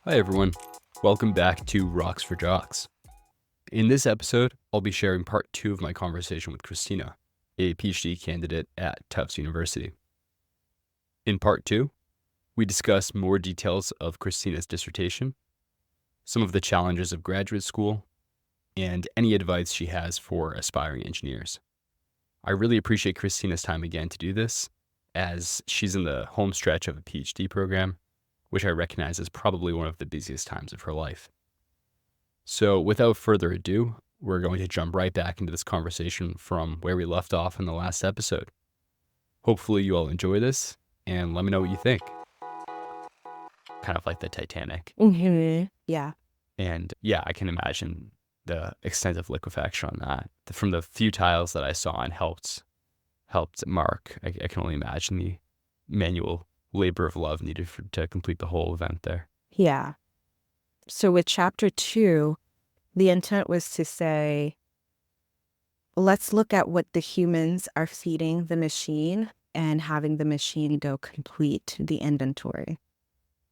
Hi everyone, welcome back to Rocks for Jocks. In this episode, I'll be sharing part 2 of my conversation with Christina, a PhD candidate at Tufts University. In part 2, we discuss more details of Christina's dissertation, some of the challenges of graduate school, and any advice she has for aspiring engineers. I really appreciate Christina's time again to do this, as she's in the home stretch of a PhD program, which I recognize as probably one of the busiest times of her life. So without further ado, we're going to jump right back into this conversation from where we left off in the last episode. Hopefully you all enjoy this, and let me know what you think. Kind of like the Titanic. Mm-hmm. Yeah. And yeah, I can imagine the extent of liquefaction on that. From the few tiles that I saw and helped mark, I can only imagine the manual labor of love needed to complete the whole event there. Yeah. So with chapter 2, the intent was to say, let's look at what the humans are feeding the machine and having the machine go complete the inventory.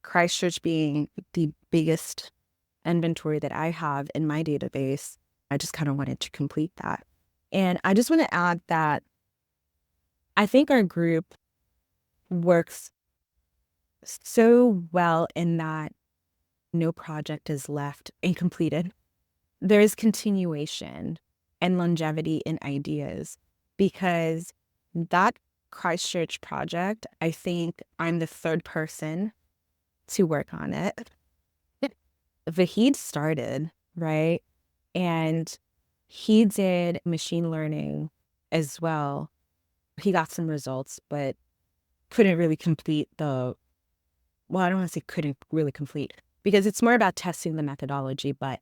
Christchurch being the biggest inventory that I have in my database, I just kind of wanted to complete that. And I just want to add that I think our group works so well in that no project is left incompleted. There is continuation and longevity in ideas because that Christchurch project, I think I'm the third person to work on it. Vahid started, right? And he did machine learning as well. He got some results, but couldn't really complete I don't want to say couldn't really complete because it's more about testing the methodology, but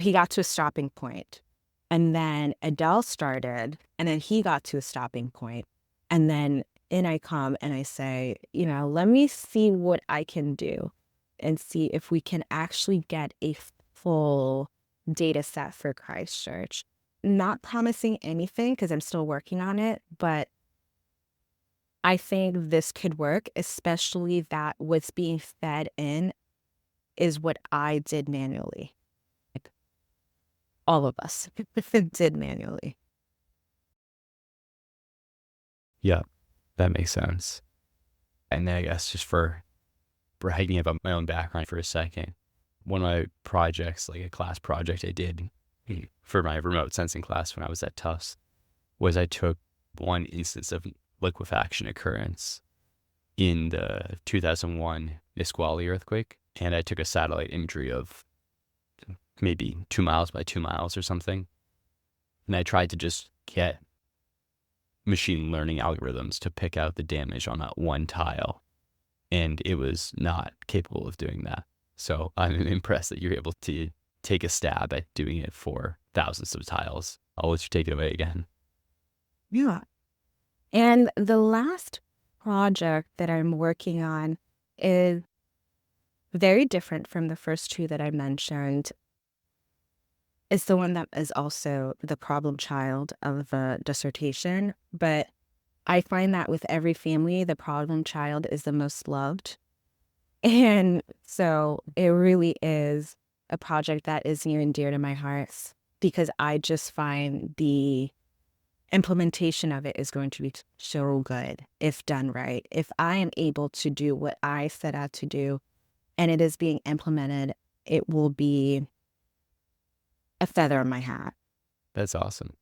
he got to a stopping point. And then Adele started, and then he got to a stopping point. And then in I come and I say, let me see what I can do and see if we can actually get a full data set for Christchurch. Not promising anything because I'm still working on it, but I think this could work, especially that what's being fed in is what I did manually. Like all of us did manually. Yeah, that makes sense. And then I guess just for bragging about my own background for a second, one of my projects, like a class project I did for my remote sensing class when I was at Tufts, was I took one instance of liquefaction occurrence in the 2001 Nisqually earthquake, and I took a satellite imagery of maybe 2 miles by 2 miles or something, and I tried to just get machine learning algorithms to pick out the damage on that one tile, and it was not capable of doing that. So I'm impressed that you're able to take a stab at doing it for thousands of tiles. I'll let you take it away again. Yeah. And the last project that I'm working on is very different from the first two that I mentioned. It's the one that is also the problem child of the dissertation, but I find that with every family, the problem child is the most loved. And so it really is a project that is near and dear to my heart because I just find the implementation of it is going to be so good if done right. If I am able to do what I set out to do and it is being implemented, it will be a feather in my hat. That's awesome.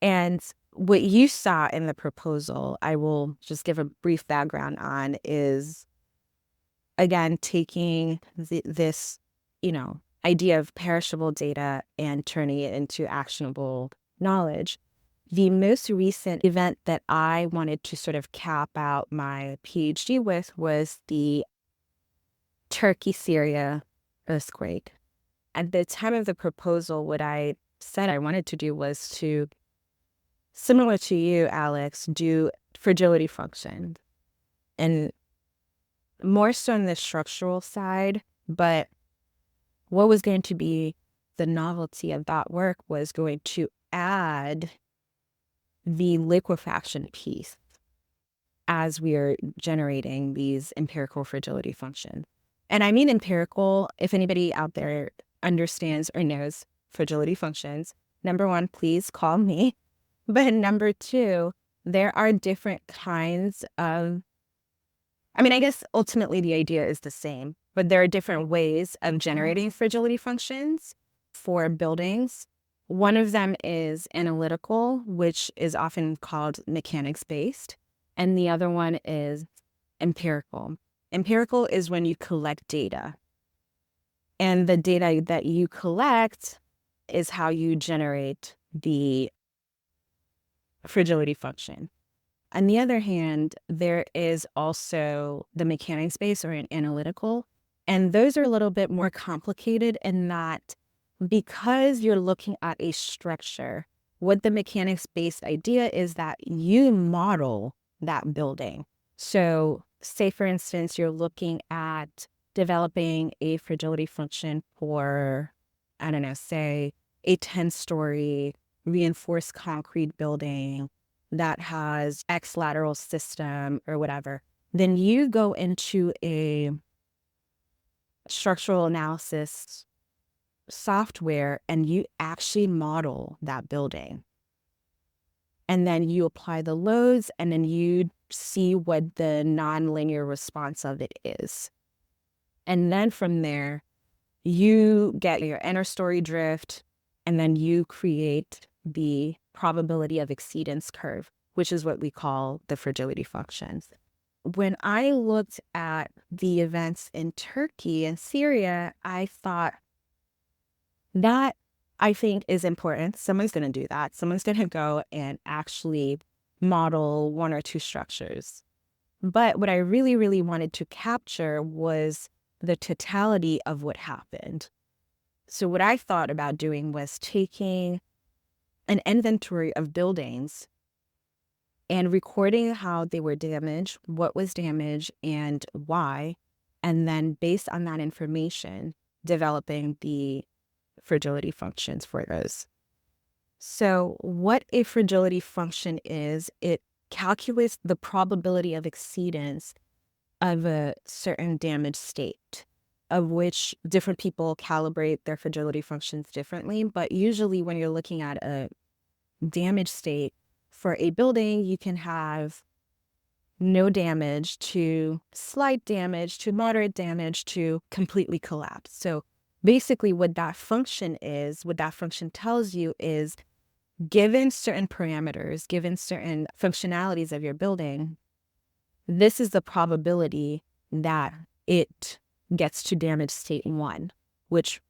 And what you saw in the proposal, I will just give a brief background on, is again taking this, idea of perishable data and turning it into actionable knowledge. The most recent event that I wanted to sort of cap out my PhD with was the Turkey-Syria earthquake. At the time of the proposal, what I said I wanted to do was to, similar to you, Alex, do fragility function. And more so on the structural side, but what was going to be the novelty of that work was going to add the liquefaction piece as we are generating these empirical fragility functions. And I mean empirical, if anybody out there understands or knows fragility functions, number one, please call me. But number two, there are different kinds of, I mean, I guess ultimately the idea is the same, but there are different ways of generating fragility functions for buildings. One of them is analytical, which is often called mechanics-based, and the other one is empirical. Empirical is when you collect data, and the data that you collect is how you generate the fragility function. On the other hand, there is also the mechanics-based or an analytical, and those are a little bit more complicated in that because you're looking at a structure, what the mechanics-based idea is that you model that building. So say, for instance, you're looking at developing a fragility function for, I don't know, say a 10-story reinforced concrete building that has X lateral system or whatever. Then you go into a structural analysis software and you actually model that building. And then you apply the loads and then you see what the nonlinear response of it is. And then from there, you get your inner story drift and then you create the probability of exceedance curve, which is what we call the fragility functions. When I looked at the events in Turkey and Syria, I thought that I think is important. Someone's going to do that. Someone's going to go and actually model one or two structures. But what I really, really wanted to capture was the totality of what happened. So what I thought about doing was taking an inventory of buildings and recording how they were damaged, what was damaged, and why, and then based on that information, developing the fragility functions for those. So what a fragility function is, it calculates the probability of exceedance of a certain damaged state, of which different people calibrate their fragility functions differently. But usually when you're looking at a damaged state for a building, you can have no damage to slight damage to moderate damage to completely collapse. So basically what that function is, what that function tells you is, given certain parameters, given certain functionalities of your building, this is the probability that it gets to damage state 1, which,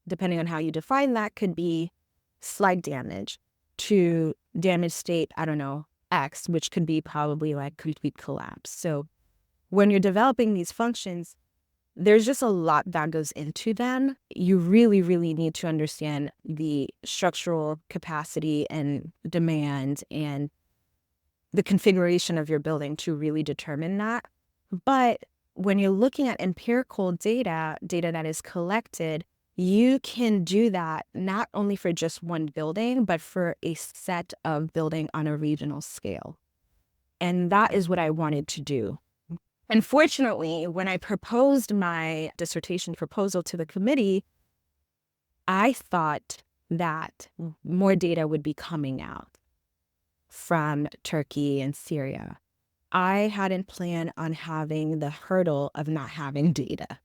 depending on how you define that, could be slight damage, to damage state, I don't know, X, which could be probably like complete collapse. So when you're developing these functions, there's just a lot that goes into them. You really, really need to understand the structural capacity and demand and the configuration of your building to really determine that. But when you're looking at empirical data that is collected, you can do that not only for just one building, but for a set of building on a regional scale. And that is what I wanted to do. Unfortunately, when I proposed my dissertation proposal to the committee, I thought that more data would be coming out from Turkey and Syria. I hadn't planned on having the hurdle of not having data.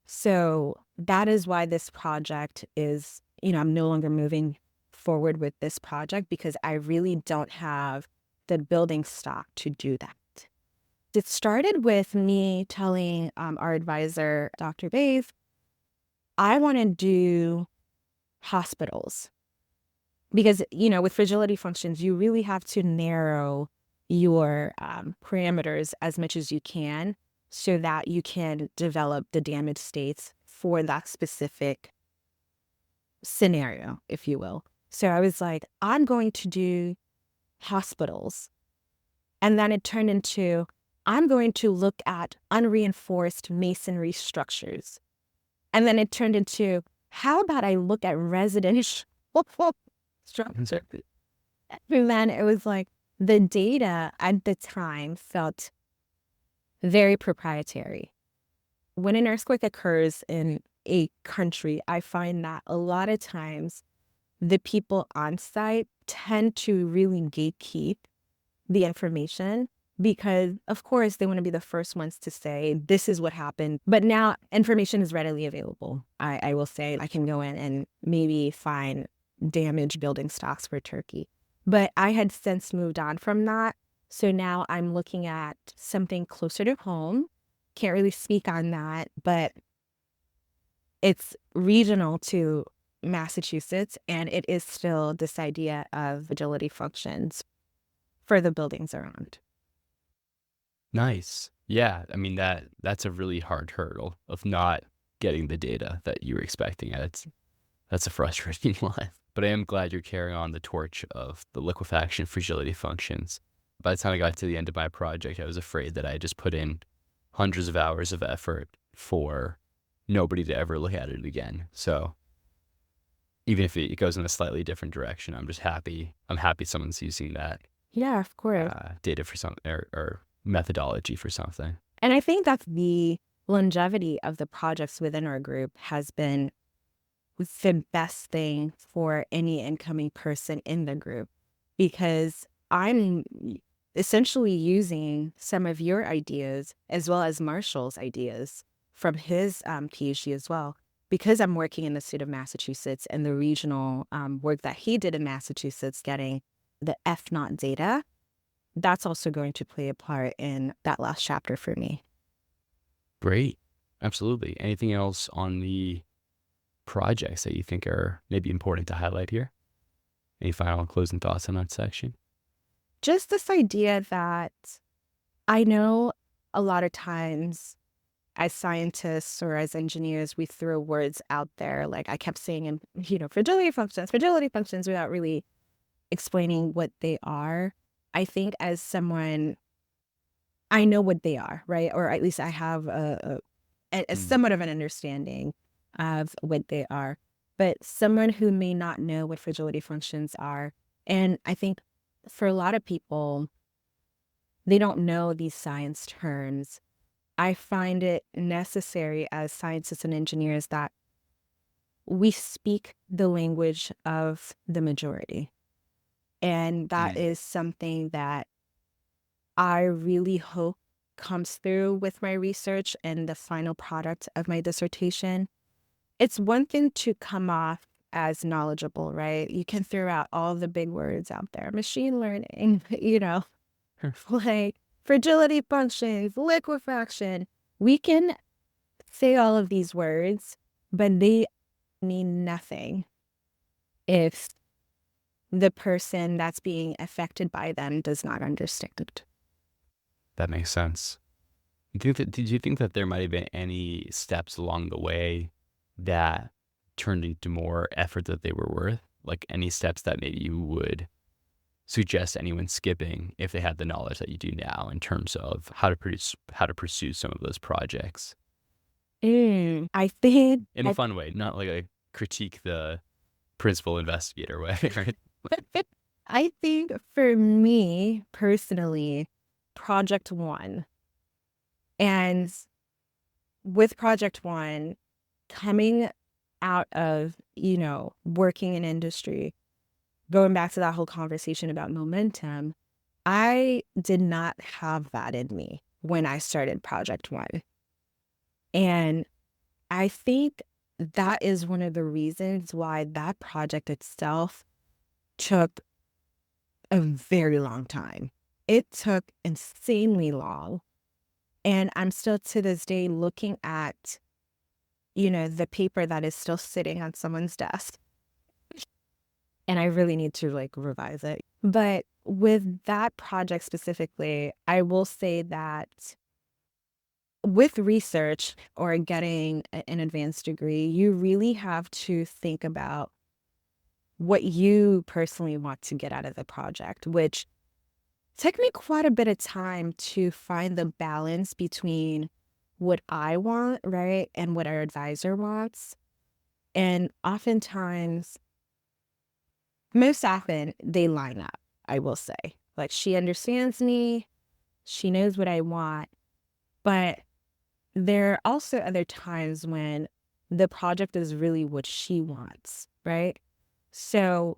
So that is why this project is, I'm no longer moving forward with this project because I really don't have the building stock to do that. It started with me telling our advisor, Dr. Babe, I want to do hospitals because, with fragility functions, you really have to narrow your parameters as much as you can so that you can develop the damage states for that specific scenario, if you will. So I was like, I'm going to do hospitals. And then it turned into, I'm going to look at unreinforced masonry structures. And then it turned into, how about I look at residential structures? And then it was like, the data at the time felt very proprietary. when an earthquake occurs in a country, I find that a lot of times the people on site tend to really gatekeep the information because, of course, they want to be the first ones to say, this is what happened. But now information is readily available. I will say I can go in and maybe find damaged building stocks for Turkey. But I had since moved on from that. So now I'm looking at something closer to home. Can't really speak on that, but it's regional to Massachusetts, and it is still this idea of fragility functions for the buildings around. Nice. Yeah, I mean that's a really hard hurdle of not getting the data that you were expecting. That's a frustrating one. But I am glad you're carrying on the torch of the liquefaction fragility functions. By the time I got to the end of my project, I was afraid that I just put in hundreds of hours of effort for nobody to ever look at it again. So even if it goes in a slightly different direction, I'm just happy. I'm happy someone's using that Yeah, of course. data for something or methodology for something. And I think that's the longevity of the projects within our group has been the best thing for any incoming person in the group because I'm essentially using some of your ideas as well as Marshall's ideas from his PhD as well. Because I'm working in the state of Massachusetts and the regional work that he did in Massachusetts, getting the F0 data, that's also going to play a part in that last chapter for me. Great. Absolutely. Anything else on the projects that you think are maybe important to highlight here? Any final closing thoughts on that section? Just this idea that I know a lot of times as scientists or as engineers, we throw words out there. Like I kept saying, fragility functions without really explaining what they are. I think as someone, I know what they are, right? Or at least I have a somewhat of an understanding of what they are. But someone who may not know what fragility functions are, and I think for a lot of people, they don't know these science terms. I find it necessary as scientists and engineers that we speak the language of the majority. And that is something that I really hope comes through with my research and the final product of my dissertation. It's one thing to come off as knowledgeable, right? You can throw out all the big words out there, machine learning, like fragility functions, liquefaction. We can say all of these words, but they mean nothing if the person that's being affected by them does not understand it. That makes sense. Did you think that there might have been any steps along the way that turned into more effort that they were worth? Like any steps that maybe you would suggest anyone skipping if they had the knowledge that you do now in terms of how to pursue some of those projects? I think In a fun way, not like a critique the principal investigator way, right? I think for me personally, Project One, and with Project One, coming out of, working in industry, going back to that whole conversation about momentum, I did not have that in me when I started Project One. And I think that is one of the reasons why that project itself took a very long time. It took insanely long. And I'm still to this day looking at, the paper that is still sitting on someone's desk. And I really need to revise it. But with that project specifically, I will say that with research or getting an advanced degree, you really have to think about what you personally want to get out of the project, which took me quite a bit of time to find the balance between what I want, right, and what our advisor wants. And oftentimes, most often, they line up, I will say. Like, she understands me, she knows what I want, but there are also other times when the project is really what she wants, right? So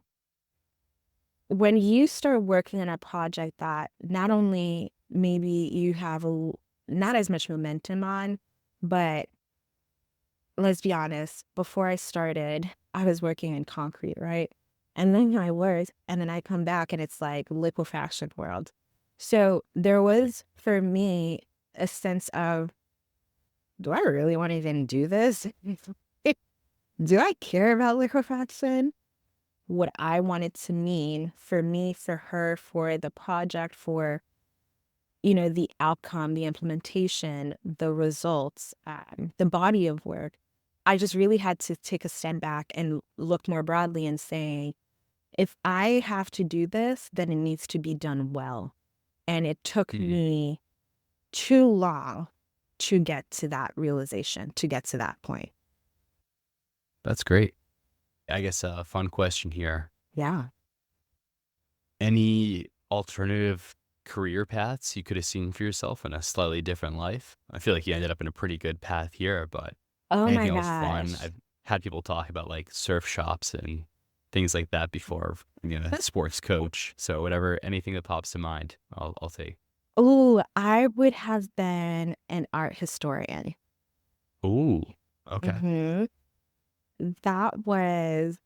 when you start working on a project that not only maybe you have not as much momentum on, but let's be honest, before I started, I was working in concrete, right? And then I worked, and then I come back and it's like liquefaction world. So there was, for me, a sense of, do I really want to even do this? Do I care about liquefaction? What I want it to mean for me, for her, for the project, for, the outcome, the implementation, the results, the body of work. I just really had to take a step back and look more broadly and say, if I have to do this, then it needs to be done well. And it took Mm, me too long to get to that realization, to get to that point. that's great. I guess a fun question here. Yeah. Any alternative career paths you could have seen for yourself in a slightly different life? I feel like you ended up in a pretty good path here, but Oh my anything else fun? gosh. I've had people talk about like surf shops and things like that before, sports coach. So whatever, anything that pops to mind, I'll take. Oh, I would have been an art historian. Ooh, okay. hmm That was,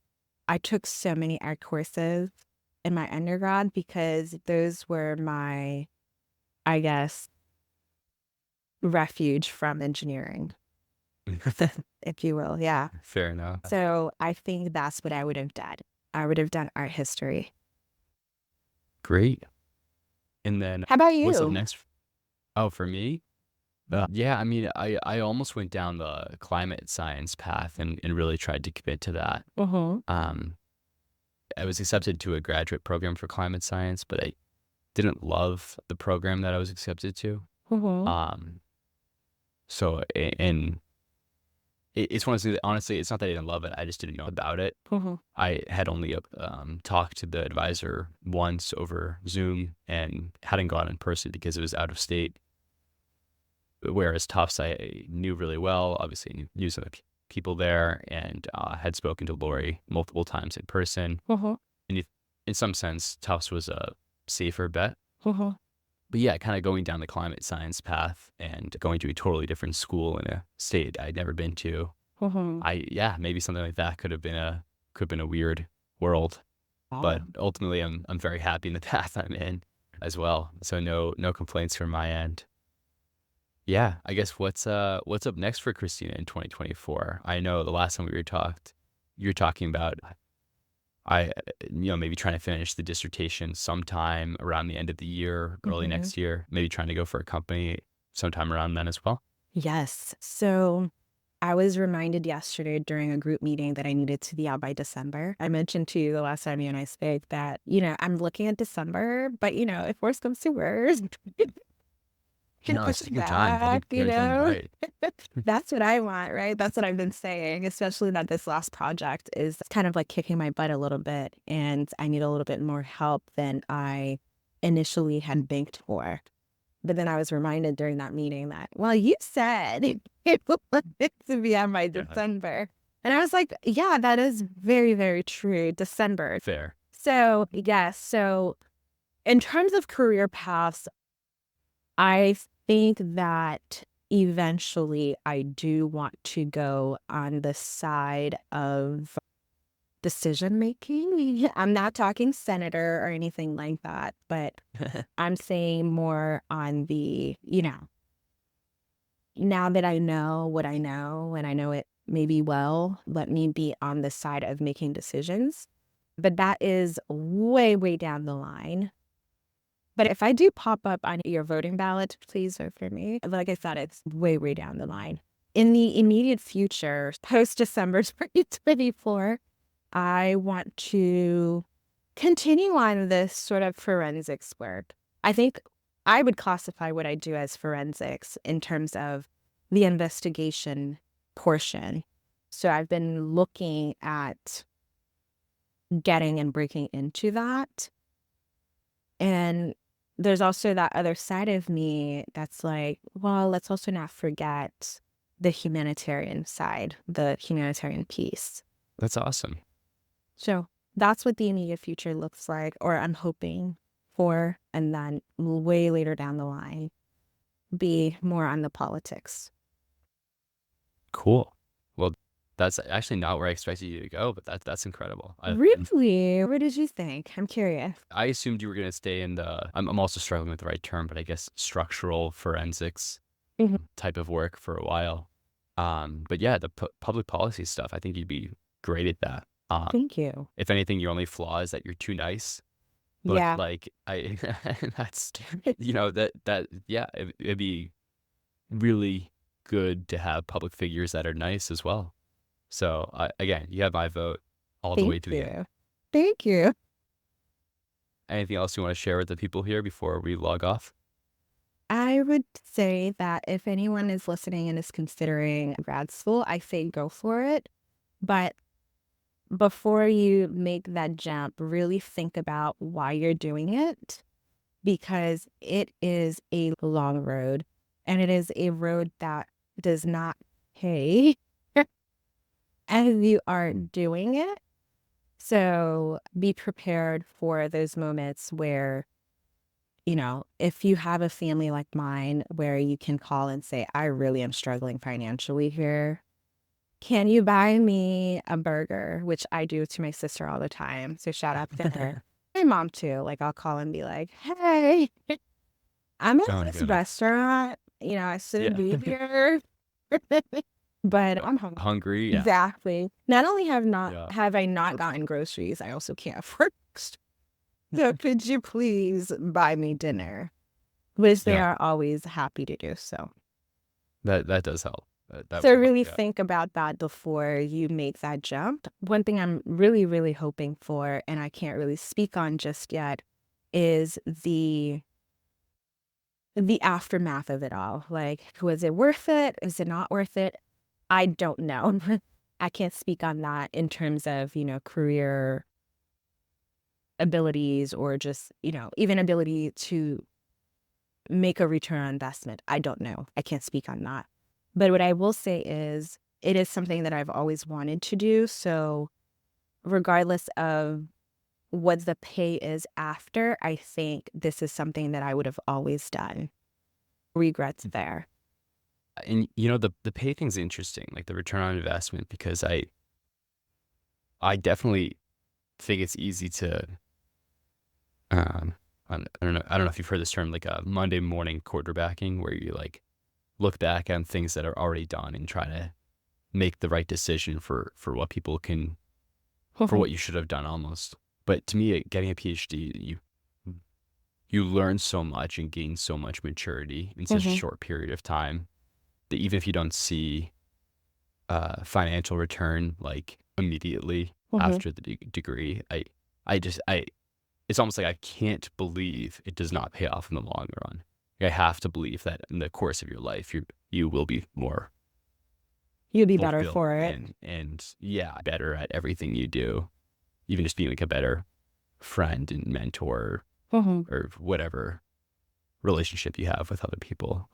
I took so many art courses in my undergrad because those were my, I guess, refuge from engineering, if you will. Yeah. Fair enough. So I think that's what I would have done. I would have done art history. Great. And then How about what's up you? next? Oh, for me? Yeah, I mean, I almost went down the climate science path and really tried to commit to that. Mm-hmm. Um, I was accepted to a graduate program for climate science, but I didn't love the program that I was accepted to. Mm-hmm. Um, and it's one of those things that, honestly, it's not that I didn't love it. I just didn't know about it. Mm-hmm. I had only talked to the advisor once over Zoom and hadn't gone in person because it was out of state. Whereas Tufts, I knew really well. Obviously, knew some of the people there and had spoken to Lori multiple times in person. Mm-hmm. And in some sense, Tufts was a safer bet. Mm-hmm. But yeah, kind of going down the climate science path and going to a totally different school in a state I'd never been to. Mm-hmm. Maybe something like that could have been a weird world. But Wow. ultimately, I'm very happy in the path I'm in as well. So no complaints from my end. Yeah, I guess what's up next for Christina in 2024? I know the last time you were talking about maybe trying to finish the dissertation sometime around the end of the year, early Mm-hmm. next year, maybe trying to go for a company sometime around then as well. Yes. So I was reminded yesterday during a group meeting that I needed to be out by December. I mentioned to you the last time you and I spoke that, I'm looking at December, but, if worse comes to worse, can No, push let's it take your time. back, Get it done right. That's what I want, right? That's what I've been saying, especially that this last project is kind of like kicking my butt a little bit, and I need a little bit more help than I initially had banked for. But then I was reminded during that meeting that, well, you said it wanted to be on by Yeah, December. And I was like, yeah, that is very, very true. December. fair. So, yes. So, in terms of career paths, I think that eventually I do want to go on the side of decision making. I'm not talking senator or anything like that, but I'm saying more on the, now that I know what I know and I know it maybe well, let me be on the side of making decisions. But that is way, way down the line. But if I do pop up on your voting ballot, please vote for me. Like I said, it's way, way down the line. In the immediate future, post December 2024, I want to continue on this sort of forensics work. I think I would classify what I do as forensics in terms of the investigation portion. So I've been looking at getting and breaking into that. And there's also that other side of me that's like, well, let's also not forget the humanitarian side, the humanitarian piece. That's awesome. So that's what the immediate future looks like, or I'm hoping for. And then way later down the line, be more on the politics. Cool. Well, that's actually not where I expected you to go, but that's incredible. Really? What did you think? I'm curious. I assumed you were going to stay in the, I'm also struggling with the right term, but I guess structural forensics Mhm. type of work for a while. But yeah, the public policy stuff, I think you'd be great at that. Thank you. If anything, your only flaw is that you're too nice. But Yeah. like that's, yeah, it'd be really good to have public figures that are nice as well. So again, you have my vote all the way Thank to the end. you. Thank you. Anything else you want to share with the people here before we log off? I would say that if anyone is listening and is considering grad school, I say go for it. But before you make that jump, really think about why you're doing it, because it is a long road and it is a road that does not pay as you are doing it. So be prepared for those moments where, if you have a family like mine where you can call and say, I really am struggling financially here. Can you buy me a burger? Which I do to my sister all the time. So shout out to her. My mom too. Like I'll call and be like, hey, I'm at Oh my this goodness. restaurant. I shouldn't Yeah. be here. But I'm hungry. Hungry. Yeah. Exactly. Not only Yeah. have I not gotten groceries, I also can't afford groceries. So could you please buy me dinner? Which they Yeah. are always happy to do so. That does help. That So would help. really Yeah. think about that before you make that jump. One thing I'm really, really hoping for, and I can't really speak on just yet, is the aftermath of it all. Like, was it worth it? Is it not worth it? I don't know. I can't speak on that in terms of, career abilities or just, even ability to make a return on investment. I don't know. I can't speak on that. But what I will say is it is something that I've always wanted to do. So regardless of what the pay is after, I think this is something that I would have always done. Regrets there. And the pay thing's interesting, like the return on investment, because I definitely think it's easy to I don't know if you've heard this term, like a Monday morning quarterbacking, where you like look back on things that are already done and try to make the right decision for what people can for what you should have done almost. But to me, getting a PhD, you learn so much and gain so much maturity in such a Mhm. short period of time that even if you don't see financial return like immediately Mhm. after the degree, I it's almost like I can't believe it does not pay off in the long run. I have to believe that in the course of your life, you will be more You'd be better fulfilled for it. and yeah, better at everything you do, even just being like a better friend and mentor Mhm. or whatever relationship you have with other people.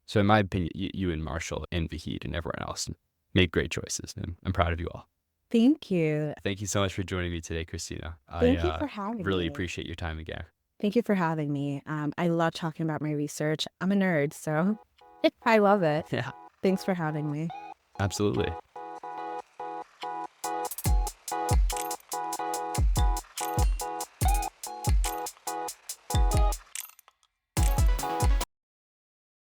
So in my opinion, you and Marshall and Vahid and everyone else made great choices, and I'm proud of you all. Thank you. Thank you so much for joining me today, Christina. I Thank you for having really me. appreciate your time again. Thank you for having me. I love talking about my research. I'm a nerd, so I love it. Yeah, Thanks for having me. absolutely.